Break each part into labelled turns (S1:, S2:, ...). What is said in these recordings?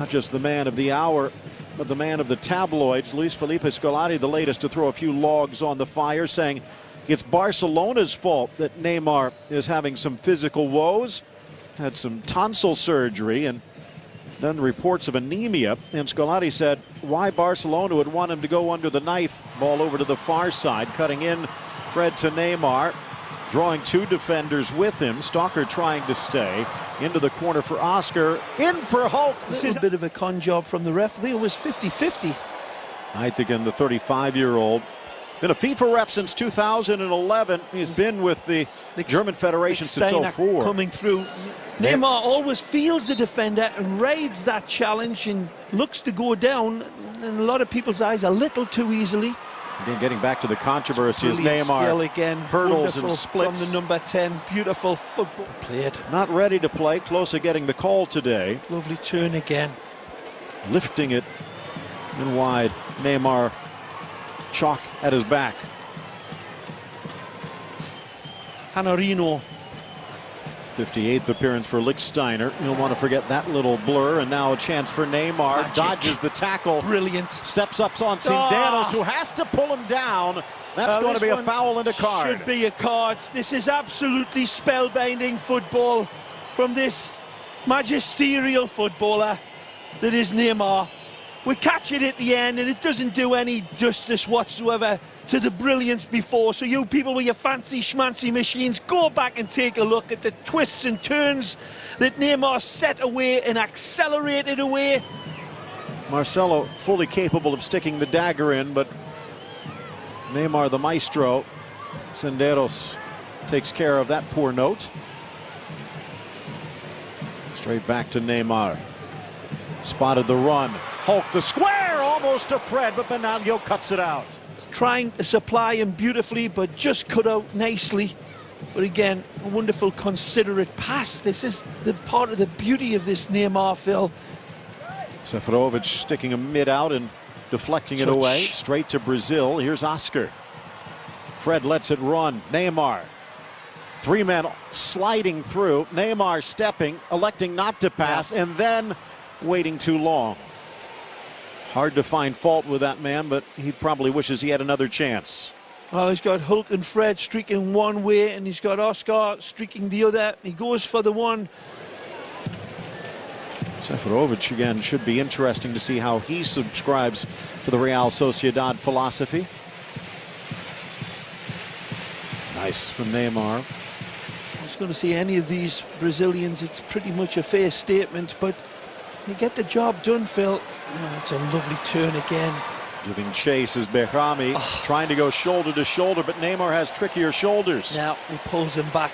S1: Not just the man of the hour, but the man of the tabloids. Luis Felipe Scolari, the latest to throw a few logs on the fire, saying it's Barcelona's fault that Neymar is having some physical woes. Had some tonsil surgery and then reports of anemia. And Scolari said why Barcelona would want him to go under the knife. Ball over to the far side, cutting in Fred to Neymar, drawing two defenders with him. Stalker trying to stay. Into the corner for Oscar. In for Hulk.
S2: This is a bit of a con job from the ref. I think it was 50-50.
S1: I think in the 35-year-old. Been a FIFA ref since 2011. He's been with the German Federation since 2004.
S2: Coming through. Neymar always feels the defender and rides that challenge and looks to go down in a lot of people's eyes a little too easily.
S1: Again, getting back to the controversy is Neymar.
S2: Again,
S1: hurdles and splits.
S2: From the number 10. Beautiful football played.
S1: Not ready to play. Close to getting the call today.
S2: Lovely turn again.
S1: Lifting it and wide. Neymar chalk at his back.
S2: Hanarino.
S1: 58th appearance for Lichtsteiner. You don't want to forget that little blur. And now a chance for Neymar.
S2: Magic.
S1: Dodges the tackle.
S2: Brilliant.
S1: Steps up on Cinderos, who has to pull him down. That's going to be a foul and a card.
S2: Should be a card. This is absolutely spellbinding football from this magisterial footballer that is Neymar. We catch it at the end, and it doesn't do any justice whatsoever to the brilliance before. So you people with your fancy schmancy machines, go back and take a look at the twists and turns that Neymar set away and accelerated away.
S1: Marcelo fully capable of sticking the dagger in, but Neymar the maestro. Senderos takes care of that poor note. Straight back to Neymar. Spotted the run. Hulk the square, almost to Fred, but Benagno cuts it out.
S2: He's trying to supply him beautifully, but just cut out nicely. But again, a wonderful, considerate pass. This is the part of the beauty of this Neymar, Phil.
S1: Seferovic sticking a mid out and deflecting it away. Straight to Brazil. Here's Oscar. Fred lets it run. Neymar. Three men sliding through. Neymar stepping, electing not to pass, and then waiting too long. Hard to find fault with that man, but he probably wishes he had another chance.
S2: Well, he's got Hulk and Fred streaking one way, and he's got Oscar streaking the other. He goes for the one.
S1: Seferovic, again, should be interesting to see how he subscribes to the Real Sociedad philosophy. Nice from Neymar.
S2: I was going to see any of these Brazilians, it's pretty much a fair statement, but they get the job done, Phil. Oh, it's a lovely turn again.
S1: Giving chase is Behrami, trying to go shoulder to shoulder, but Neymar has trickier shoulders.
S2: Now he pulls him back.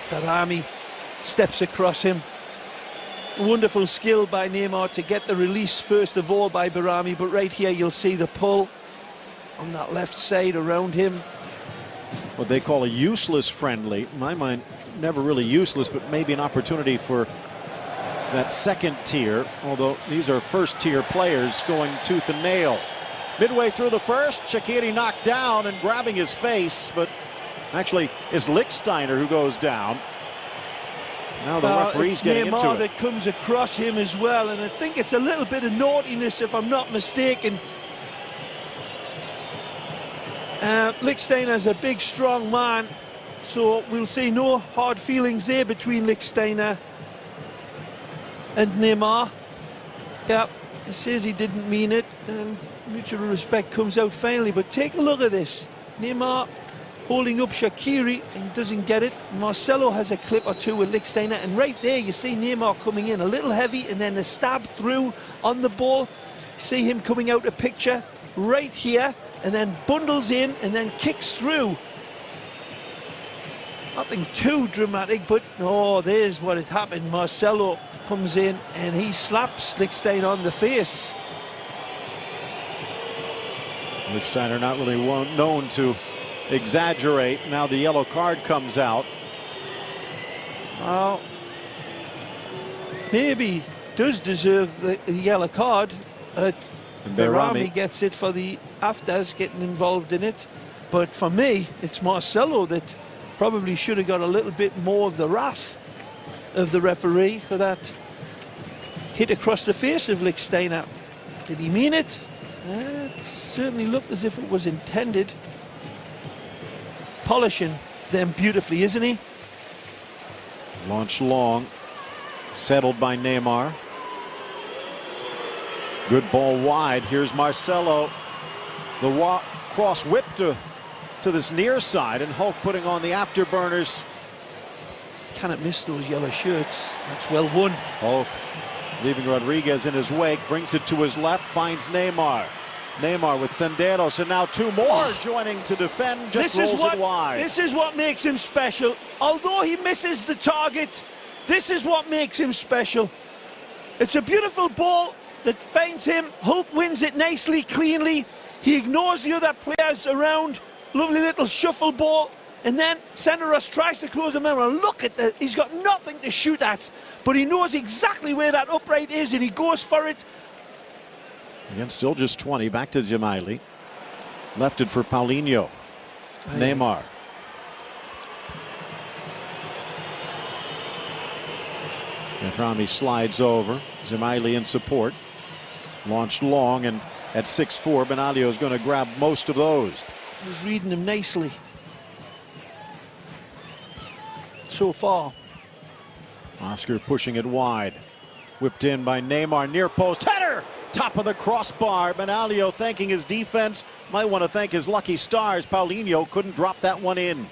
S2: Behrami steps across him. Wonderful skill by Neymar to get the release first of all by Behrami, but right here you'll see the pull on that left side around him.
S1: What they call a useless friendly. In my mind, never really useless, but maybe an opportunity for that second tier, although these are first tier players going tooth and nail. Midway through the first, Shaqiri knocked down and grabbing his face, but actually it's Lichtsteiner who goes down. Now the referee's getting into it.
S2: Neymar that comes across him as well, and I think it's a little bit of naughtiness if I'm not mistaken. Lichtsteiner's a big strong man, so we'll see no hard feelings there between Lichtsteiner and Neymar. Yeah, he says he didn't mean it, and mutual respect comes out finally. But take a look at this. Neymar holding up Shaqiri and doesn't get it. Marcelo has a clip or two with Lichtsteiner, and right there you see Neymar coming in a little heavy and then a stab through on the ball. See him coming out of picture right here, and then bundles in and then kicks through. Nothing too dramatic, but oh, there's what had happened. Marcelo comes in and he slaps Lichtsteiner on the face.
S1: Lichtsteiner not really known to exaggerate. Now the yellow card comes out.
S2: Well, maybe does deserve the yellow card. Behrami gets it for the afters getting involved in it. But for me, it's Marcelo that probably should have got a little bit more of the wrath of the referee for that hit across the face of Lichtsteiner. Did he mean it? It certainly looked as if it was intended. Polishing them beautifully, isn't he?
S1: Launch long. Settled by Neymar. Good ball wide. Here's Marcelo. The cross whip to this near side, and Hulk putting on the afterburners.
S2: Cannot miss those yellow shirts. That's well won.
S1: Hulk leaving Rodriguez in his wake, brings it to his left, finds Neymar. Neymar with Senderos, and now two more joining to defend, just rolls it wide.
S2: This is what makes him special. Although he misses the target, this is what makes him special. It's a beautiful ball that finds him. Hulk wins it nicely, cleanly. He ignores the other players around. Lovely little shuffle ball. And then Senderos tries to close him out. Look at that. He's got nothing to shoot at, but he knows exactly where that upright is, and he goes for it.
S1: Again, still just 20. Back to Gemaili. Left it for Paulinho. Neymar. Rami slides over. Gemaili in support. Launched long, and at 6'4", Benaglio is going to grab most of those.
S2: He's reading him nicely so far.
S1: Oscar pushing it wide. Whipped in by Neymar. Near post. Header! Top of the crossbar. Benaglio thanking his defense. Might want to thank his lucky stars. Paulinho couldn't drop that one in.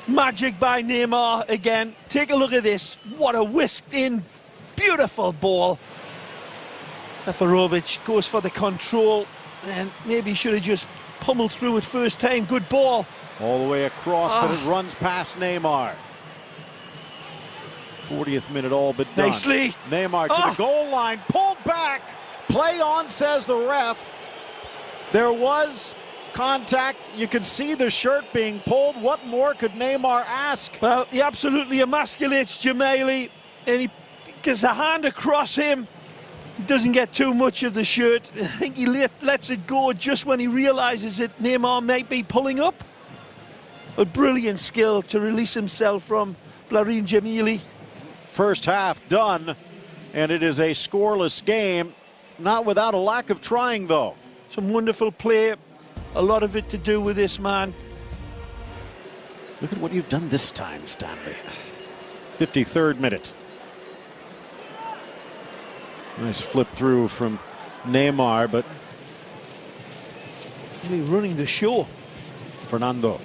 S2: Magic by Neymar again. Take a look at this. What a whisked in, beautiful ball. Seferovic goes for the control, and maybe should have just pummeled through it first time. Good ball.
S1: All the way across, but it runs past Neymar. 40th minute all but done.
S2: Nicely.
S1: Neymar to the goal line, pulled back. Play on, says the ref. There was contact. You could see the shirt being pulled. What more could Neymar ask?
S2: Well, he absolutely emasculates Gemaili, and he gets a hand across him. He doesn't get too much of the shirt. I think he lets it go just when he realizes that Neymar might be pulling up. A brilliant skill to release himself from Blarin Gemaili.
S1: First half done, and it is a scoreless game. Not without a lack of trying, though.
S2: Some wonderful play. A lot of it to do with this man.
S1: Look at what you've done this time, Stanley. 53rd minute. Nice flip through from Neymar, but
S2: really running the show.
S1: Fernando.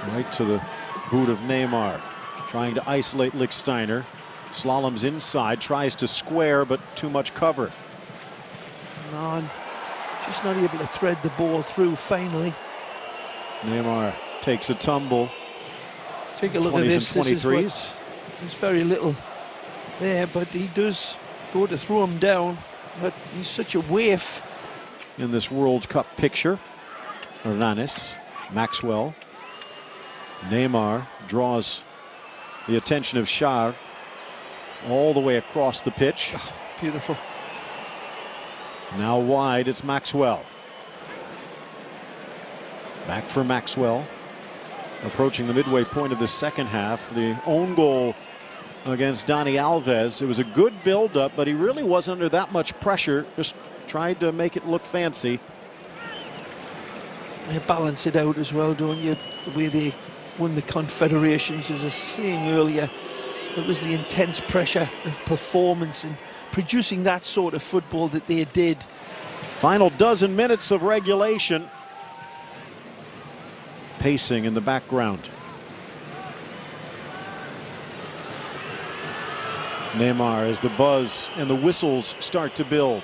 S1: Right to the boot of Neymar. Trying to isolate Lichtsteiner. Slaloms inside, tries to square, but too much cover.
S2: No, just not able to thread the ball through finally.
S1: Neymar takes a tumble.
S2: Take a look at this.
S1: 20s and 23s.
S2: There's very little there, but he does go to throw him down. But he's such a waif.
S1: In this World Cup picture, Hernanes, Maxwell. Neymar draws the attention of Char all the way across the pitch.
S2: Oh, beautiful.
S1: Now wide, it's Maxwell. Back for Maxwell. Approaching the midway point of the second half. The own goal against Dani Alves. It was a good build-up, but he really wasn't under that much pressure. Just tried to make it look fancy.
S2: They balance it out as well, don't you? The way they won the Confederations, as I was saying earlier. It was the intense pressure of performance and producing that sort of football that they did.
S1: Final dozen minutes of regulation. Pacing in the background. Neymar as the buzz and the whistles start to build.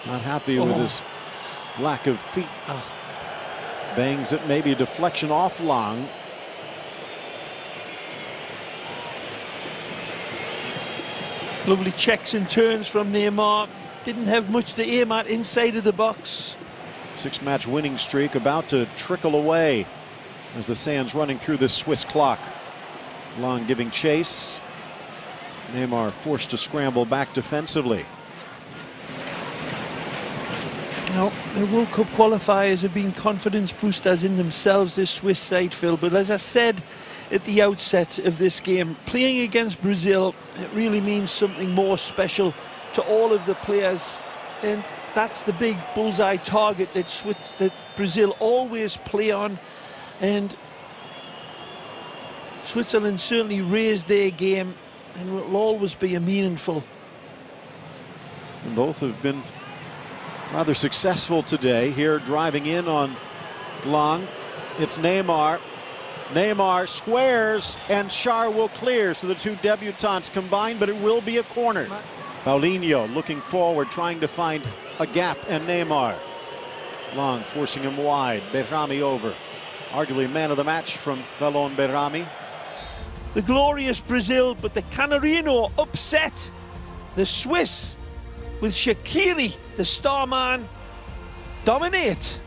S1: Not happy with his lack of feet. Bangs it, maybe a deflection off Lang.
S2: Lovely checks and turns from Neymar. Didn't have much to aim at inside of the box.
S1: 6-match winning streak about to trickle away as the sand's running through this Swiss clock. Lang giving chase. Neymar forced to scramble back defensively.
S2: Now, the World Cup qualifiers have been confidence boosters in themselves, this Swiss side, Phil. But as I said at the outset of this game. Playing against Brazil, it really means something more special to all of the players, and that's the big bullseye target that Brazil always play on. And Switzerland certainly raised their game, and will always be a meaningful.
S1: And both have been rather successful today. Here driving in on Lang, it's Neymar. Neymar squares, and Char will clear, so the two debutants combine, but it will be a corner. Paulinho looking forward, trying to find a gap, and Neymar. Lang forcing him wide. Berrami over. Arguably man of the match from Valon Berrami.
S2: The glorious Brazil, but the Canarino upset the Swiss with Shaqiri, the star man, dominate.